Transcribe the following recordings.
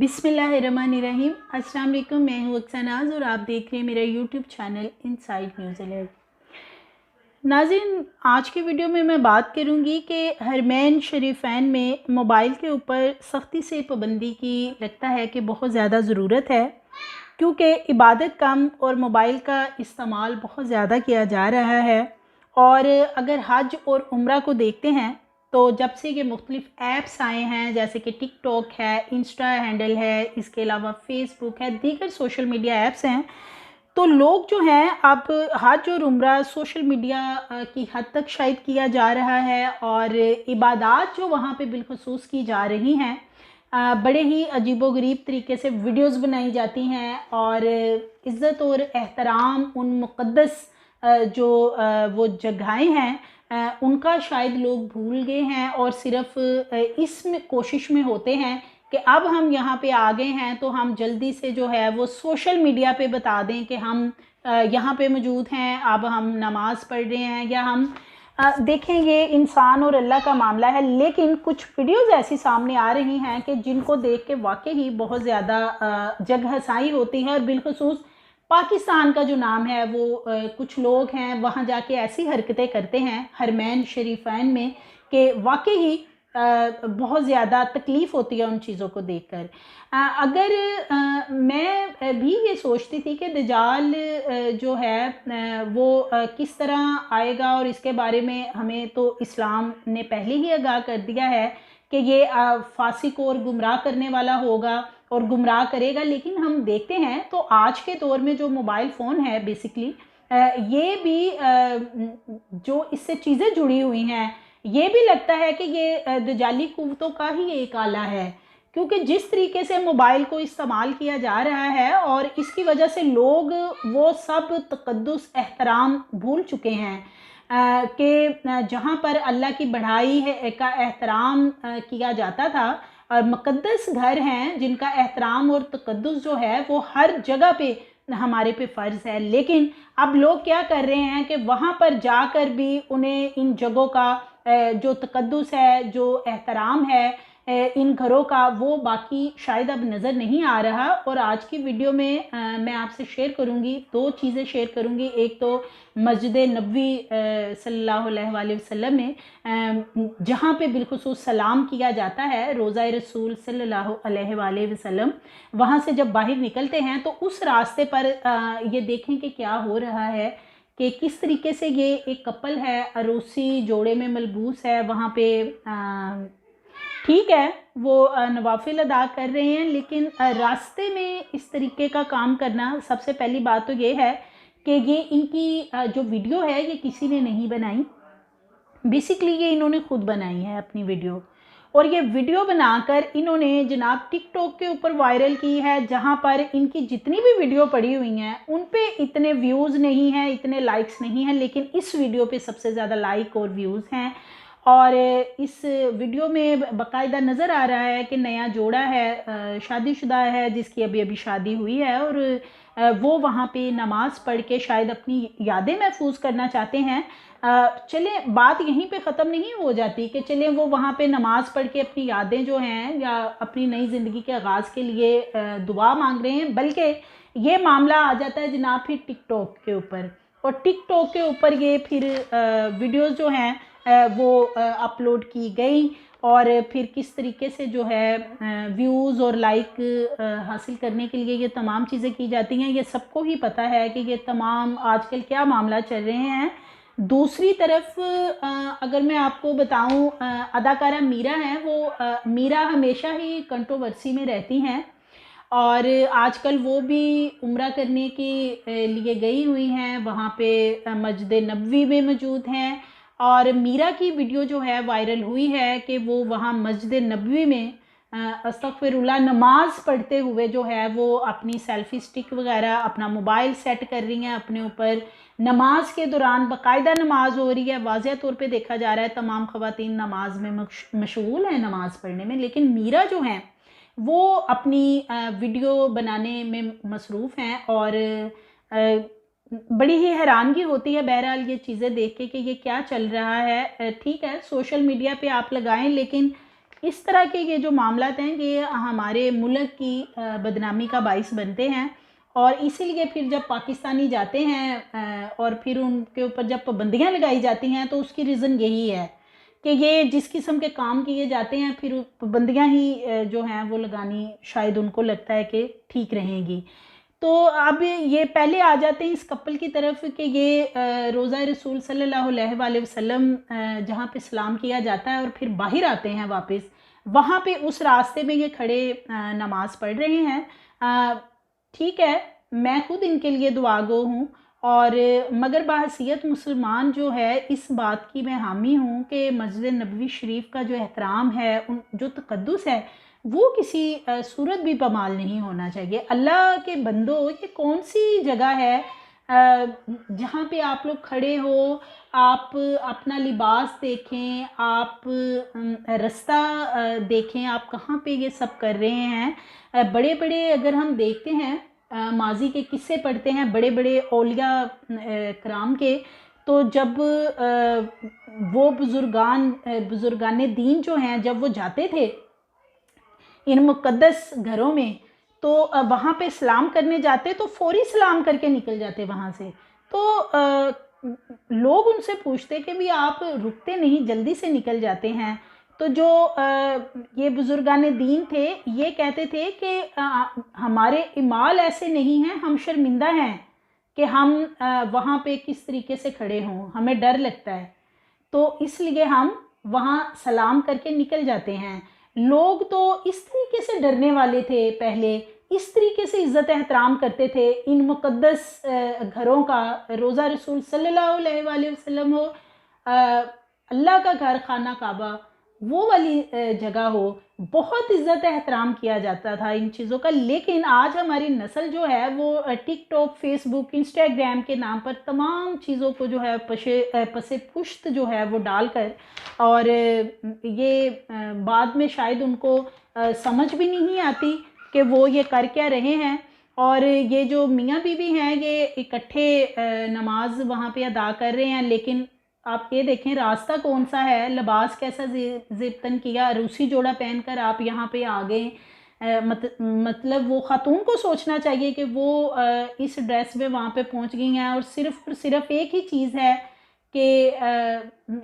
बिस्मिल्लाहिर्रहमानिर्रहीम। अस्सलाम वालेकुम। मैं हूँ अक्सनाज और आप देख रहे हैं मेरा YouTube channel inside news alert. नाज़रीन, आज की वीडियो में मैं बात करूँगी कि हरमैन शरीफैन में मोबाइल के ऊपर सख्ती से पाबंदी की लगता है कि बहुत ज़्यादा ज़रूरत है, क्योंकि इबादत कम और मोबाइल का इस्तेमाल बहुत ज़्यादा किया जा रहा है। और अगर हज और उम्रा को देखते हैं तो जब से ये मुख्तलिफ़ ऐप्स आए हैं, जैसे कि टिकटॉक है, इंस्टा हैंडल है, इसके अलावा फेसबुक है, दीगर सोशल मीडिया ऐप्स हैं, तो लोग जो हैं अब हज और उम्रा सोशल मीडिया की हद तक शायद किया जा रहा है। और इबादत जो वहाँ पे बिलखुसूस की जा रही हैं, बड़े ही अजीबोगरीब तरीके से वीडियोस बनाई जाती हैं और इज़्ज़त और एहतराम उन मुक़द्दस जो वो जगहें हैं, उनका शायद लोग भूल गए हैं और सिर्फ़ इस कोशिश में होते हैं कि अब हम यहाँ पे आ गए हैं तो हम जल्दी से जो है वो सोशल मीडिया पे बता दें कि हम यहाँ पे मौजूद हैं, अब हम नमाज़ पढ़ रहे हैं, या हम देखें ये इंसान और अल्लाह का मामला है। लेकिन कुछ वीडियोज़ ऐसी सामने आ रही हैं कि जिनको देख के वाकई ही बहुत ज़्यादा जगहसाई होती है। और बिलखुसूस पाकिस्तान का जो नाम है वो कुछ लोग हैं वहाँ जाके ऐसी हरकतें करते हैं हरमैन शरीफैन में कि वाकई ही बहुत ज़्यादा तकलीफ़ होती है उन चीज़ों को देखकर। अगर मैं भी ये सोचती थी कि दज्जाल जो है वो किस तरह आएगा, और इसके बारे में हमें तो इस्लाम ने पहले ही आगाह कर दिया है कि ये फासिक और गुमराह करने वाला होगा और गुमराह करेगा। लेकिन हम देखते हैं तो आज के दौर में जो मोबाइल फ़ोन है बेसिकली, ये भी जो इससे चीज़ें जुड़ी हुई हैं, ये भी लगता है कि ये दजाली कुव्वतों का ही एक आला है, क्योंकि जिस तरीके से मोबाइल को इस्तेमाल किया जा रहा है और इसकी वजह से लोग वो सब तक़द्दुस एहतराम भूल चुके हैं कि जहाँ पर अल्लाह की बढ़ाई है का एहतराम किया जाता था, और मुक़द्दस घर हैं जिनका एहतराम और तक़द्दुस जो है वो हर जगह पे हमारे पे फ़र्ज़ है। लेकिन अब लोग क्या कर रहे हैं कि वहाँ पर जाकर भी उन्हें इन जगहों का जो तक़द्दुस है, जो एहतराम है इन घरों का, वो बाकी शायद अब नज़र नहीं आ रहा। और आज की वीडियो में मैं आपसे शेयर करूँगी, दो चीज़ें शेयर करूँगी। एक तो मस्जिद नबवी सल्लल्लाहु अलैहि वसल्लम में जहाँ पे बिलखुसूस सलाम किया जाता है, रोज़ा रसूल सल्लल्लाहु अलैहि वसल्लम, वहाँ से जब बाहर निकलते हैं तो उस रास्ते पर ये देखें कि क्या हो रहा है, कि किस तरीके से ये एक कपल है, अरूसी जोड़े में मलबूस है वहाँ पे। ठीक है, वो नवाफिल अदा कर रहे हैं, लेकिन रास्ते में इस तरीके का काम करना, सबसे पहली बात तो ये है कि ये इनकी जो वीडियो है ये किसी ने नहीं बनाई, बेसिकली ये इन्होंने खुद बनाई है अपनी वीडियो। और ये वीडियो बनाकर इन्होंने जनाब टिकटॉक के ऊपर वायरल की है, जहाँ पर इनकी जितनी भी वीडियो पड़ी हुई हैं उन पे इतने व्यूज़ नहीं हैं, इतने लाइक्स नहीं हैं, लेकिन इस वीडियो पे सबसे ज़्यादा लाइक और व्यूज़ हैं। और इस वीडियो में बाकायदा नज़र आ रहा है कि नया जोड़ा है, शादीशुदा है, जिसकी अभी अभी शादी हुई है, और वो वहाँ पे नमाज़ पढ़ के शायद अपनी यादें महफूज करना चाहते हैं। चलें, बात यहीं पे ख़त्म नहीं हो जाती कि चलें वो वहाँ पे नमाज़ पढ़ के अपनी यादें जो हैं या अपनी नई ज़िंदगी के आगाज़ के लिए दुआ मांग रहे हैं, बल्कि ये मामला आ जाता है जनाब फिर टिकटॉक के ऊपर। और टिकटॉक के ऊपर ये फिर वीडियोज़ जो हैं वो अपलोड की गई, और फिर किस तरीके से जो है व्यूज़ और लाइक हासिल करने के लिए ये तमाम चीज़ें की जाती हैं, ये सबको ही पता है कि ये तमाम आजकल क्या मामला चल रहे हैं। दूसरी तरफ अगर मैं आपको बताऊं, अदाकारा मीरा हैं, वो मीरा हमेशा ही कंट्रोवर्सी में रहती हैं, और आजकल वो भी उम्रा करने के लिए गई हुई हैं, वहाँ पे मस्जिद नबवी में मौजूद हैं। और मीरा की वीडियो जो है वायरल हुई है कि वो वहाँ मस्जिद नबवी में अस्तगफिरुल्लाह नमाज पढ़ते हुए जो है वो अपनी सेल्फी स्टिक वगैरह, अपना मोबाइल सेट कर रही हैं अपने ऊपर। नमाज के दौरान बाकायदा नमाज हो रही है, वाज़ेह तौर पे देखा जा रहा है तमाम ख़वातीन नमाज में मशगूल हैं नमाज पढ़ने में, लेकिन मीरा जो हैं वो अपनी वीडियो बनाने में मसरूफ़ हैं। और बड़ी ही हैरानगी होती है बहरहाल ये चीज़ें देख के कि ये क्या चल रहा है। ठीक है, सोशल मीडिया पे आप लगाएं, लेकिन इस तरह के ये जो मामलात हैं ये हमारे मुल्क की बदनामी का बाइस बनते हैं। और इसीलिए फिर जब पाकिस्तानी जाते हैं और फिर उनके ऊपर जब पाबंदियाँ लगाई जाती हैं तो उसकी रीज़न यही है कि ये जिस किस्म के काम किए जाते हैं फिर पाबंदियाँ ही जो हैं वो लगानी शायद उनको लगता है कि ठीक रहेंगी। तो अब ये पहले आ जाते हैं इस कपल की तरफ कि ये रोज़ा रसूल सल्लल्लाहु अलैहि वसल्लम जहाँ पे सलाम किया जाता है और फिर बाहर आते हैं वापस, वहाँ पे उस रास्ते में ये खड़े नमाज़ पढ़ रहे हैं। ठीक है, मैं खुद इनके लिए दुआगो हूँ और मगर बहसीयत मुसलमान जो है इस बात की मैं हामी हूँ कि मस्जिद नबवी शरीफ का जो एहतराम है, उन जो तक़द्दुस है वो किसी सूरत भी पामाल नहीं होना चाहिए। अल्लाह के बंदो, ये कौन सी जगह है जहाँ पे आप लोग खड़े हो, आप अपना लिबास देखें, आप रास्ता देखें, आप कहाँ पे ये सब कर रहे हैं। बड़े बड़े अगर हम देखते हैं माजी के किस्से पढ़ते हैं बड़े बड़े औलिया कराम के, तो जब वो बुजुर्गान दीन जो हैं जब वो जाते थे इन मुक़द्दस घरों में, तो वहाँ पे सलाम करने जाते तो फौरी सलाम करके निकल जाते वहाँ से। तो लोग उनसे पूछते कि भी आप रुकते नहीं, जल्दी से निकल जाते हैं। तो जो ये बुजुर्गान दीन थे ये कहते थे कि हमारे इमाल ऐसे नहीं हैं, हम शर्मिंदा हैं कि हम वहाँ पे किस तरीके से खड़े हों, हमें डर लगता है, तो इसलिए हम वहाँ सलाम करके निकल जाते हैं। लोग तो इस तरीके से डरने वाले थे पहले, इस तरीके से इज़्ज़त एहतराम करते थे इन मुक़द्दस घरों का। रोज़ा रसूल सल्लल्लाहु अलैहि वसल्लम हो, अल्लाह का घर खाना काबा, वो वाली जगह हो, बहुत इज़्ज़त एहतराम किया जाता था इन चीज़ों का। लेकिन आज हमारी नस्ल जो है वो टिकटॉक, फेसबुक, इंस्टाग्राम के नाम पर तमाम चीज़ों को जो है पसे पुश्त जो है वो डालकर, और ये बाद में शायद उनको समझ भी नहीं आती कि वो ये कर क्या रहे हैं। और ये जो मियाँ बीवी हैं ये इकट्ठे नमाज वहाँ पे अदा कर रहे हैं, लेकिन आप ये देखें रास्ता कौन सा है, लिबास कैसा ज़िब्तन किया, रूसी जोड़ा पहनकर आप यहाँ पे आ गए। मतलब वो ख़ातून को सोचना चाहिए कि वो इस ड्रेस में वहाँ पे पहुँच गई हैं और सिर्फ एक ही चीज़ है कि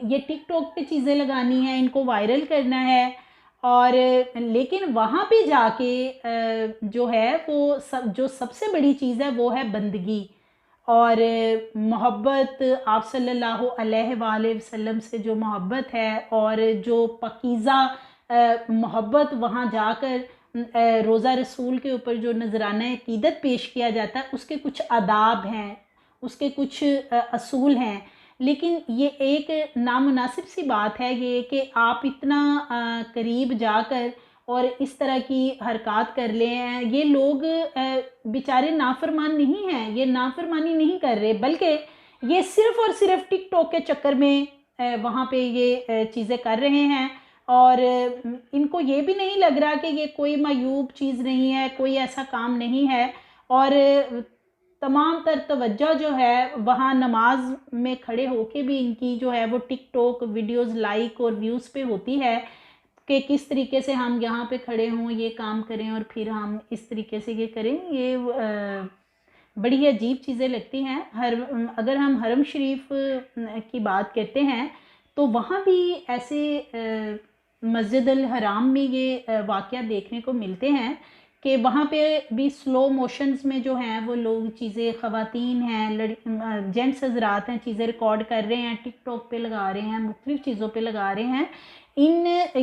ये टिकटॉक पे चीज़ें लगानी है, इनको वायरल करना है। और लेकिन वहाँ पे जाके जो है वो जो सबसे बड़ी चीज़ है वो है बंदगी और मोहब्बत, आप सल्लल्लाहु अलैहि वसल्लम से जो मोहब्बत है और जो पकीज़ा मोहब्बत वहाँ जाकर रोज़ा रसूल के ऊपर जो नजराना अक़ीदत पेश किया जाता है, उसके कुछ आदाब हैं, उसके कुछ असूल हैं। लेकिन ये एक नामुनासिब सी बात है ये कि आप इतना करीब जाकर और इस तरह की हरकत कर ले हैं। ये लोग बेचारे नाफरमान नहीं हैं, ये नाफरमानी नहीं कर रहे, बल्कि ये सिर्फ़ और सिर्फ टिकटॉक के चक्कर में वहाँ पे ये चीज़ें कर रहे हैं। और इनको ये भी नहीं लग रहा कि ये कोई मायूब चीज़ नहीं है, कोई ऐसा काम नहीं है। और तमाम तर तवज्जो जो है वहाँ नमाज में खड़े होके भी इनकी जो है वो टिकटॉक वीडियोज़ लाइक और व्यूज़ पे होती है कि किस तरीके से हम यहाँ पे खड़े हों, ये काम करें और फिर हम इस तरीके से ये करें। ये बड़ी अजीब चीज़ें लगती हैं। अगर हम हरम शरीफ की बात करते हैं तो वहाँ भी ऐसे मस्जिद अल हराम में ये वाक़या देखने को मिलते हैं कि वहाँ पे भी स्लो मोशंस में जो हैं वो लोग चीज़ें, ख़वातीन हैं, जेंट्स हज़रात हैं, चीज़ें रिकॉर्ड कर रहे हैं, टिकटॉक पे लगा रहे हैं, मुख्तलिफ़ चीज़ों पे लगा रहे हैं।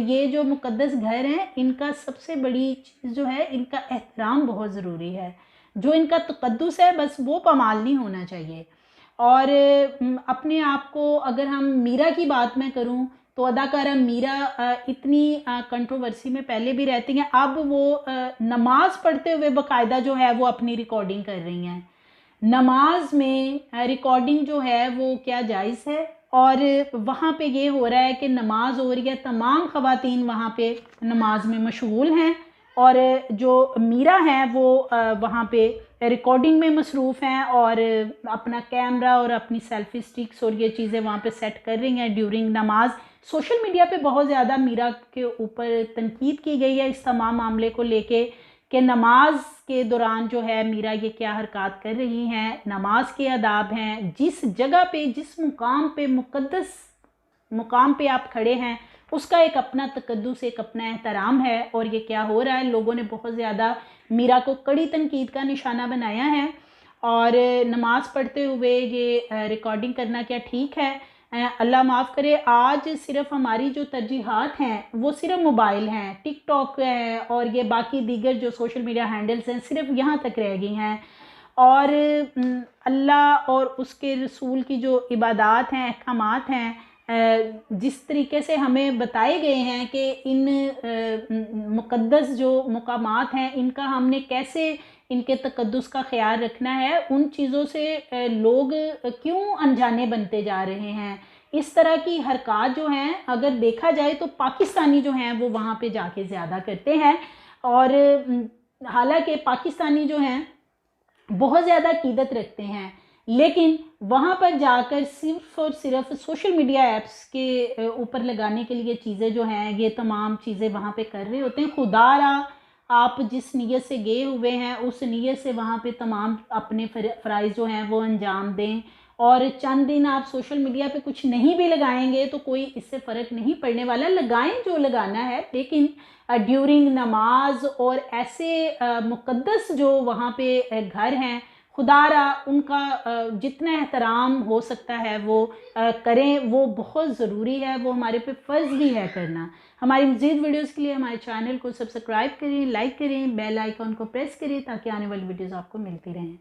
ये जो मुक़द्दस घर हैं इनका सबसे बड़ी चीज़ जो है इनका एहतराम बहुत ज़रूरी है। जो इनका तक़द्दुस है बस वो पामाल नहीं होना चाहिए। और अपने आप को अगर हम मीरा की बात मैं करूं तो अदाकारा मीरा इतनी कंट्रोवर्सी में पहले भी रहती हैं, अब वो नमाज पढ़ते हुए बाकायदा जो है वो अपनी रिकॉर्डिंग कर रही हैं। नमाज में रिकॉर्डिंग जो है वो क्या जायज़ है? और वहाँ पे ये हो रहा है कि नमाज हो रही है, तमाम ख़वातीन वहाँ पे नमाज में मशगूल हैं और जो मीरा हैं वो वहाँ पे रिकॉर्डिंग में मसरूफ़ हैं और अपना कैमरा और अपनी सेल्फी स्टिक्स और ये चीज़ें वहाँ पे सेट कर रही हैं ड्यूरिंग नमाज, सोशल मीडिया पे बहुत ज़्यादा मीरा के ऊपर तनकीद की गई है इस तमाम मामले को लेके कि नमाज के दौरान जो है मीरा ये क्या हरकत कर रही हैं, नमाज के आदाब हैं, जिस जगह पे जिस मुकाम पे मुक़द्दस मुकाम पे आप खड़े हैं उसका एक अपना तकद्दुस, एक अपना एहतराम है, और ये क्या हो रहा है, लोगों ने बहुत ज़्यादा मीरा को कड़ी तनकीद का निशाना बनाया है। और नमाज़ पढ़ते हुए ये रिकॉर्डिंग करना क्या ठीक है? अल्लाह माफ़ करे, आज सिर्फ हमारी जो तरजीहात हैं वो सिर्फ मोबाइल हैं, टिकटॉक है और ये बाकी दीगर जो सोशल मीडिया हैंडल्स हैं सिर्फ यहाँ तक रह गई हैं। और अल्लाह और उसके रसूल की जो इबादात हैं, अहकामात हैं, जिस तरीके से हमें बताए गए हैं कि इन मुक़द्दस जो मकामात हैं इनका हमने कैसे इनके तकद्दुस का ख्याल रखना है, उन चीज़ों से लोग क्यों अनजाने बनते जा रहे हैं। इस तरह की हरकत जो हैं अगर देखा जाए तो पाकिस्तानी जो हैं वो वहाँ पे जाके ज़्यादा करते हैं, और हालांकि पाकिस्तानी जो हैं बहुत ज़्यादा अक़ीदत रखते हैं, लेकिन वहाँ पर जाकर सिर्फ़ और सिर्फ सोशल मीडिया ऐप्स के ऊपर लगाने के लिए चीज़ें जो हैं ये तमाम चीज़ें वहाँ पे कर रहे होते हैं। खुदारा आप जिस नीयत से गए हुए हैं उस नीयत से वहाँ पे तमाम अपने फ़राइज़ जो हैं वो अंजाम दें, और चंद दिन आप सोशल मीडिया पे कुछ नहीं भी लगाएंगे तो कोई इससे फ़र्क नहीं पड़ने वाला, लगाएं जो लगाना है, लेकिन ड्यूरिंग नमाज और ऐसे मुक़द्दस जो वहाँ पे घर हैं खुदारा उनका जितना एहतराम हो सकता है वो करें, वो बहुत ज़रूरी है, वो हमारे पे फ़र्ज़ भी है करना। हमारी मज़ीद वीडियोज़ के लिए हमारे चैनल को सब्सक्राइब करें, लाइक करें, बेल आइकॉन को प्रेस करें ताकि आने वाली वीडियोज़ आपको मिलती रहें।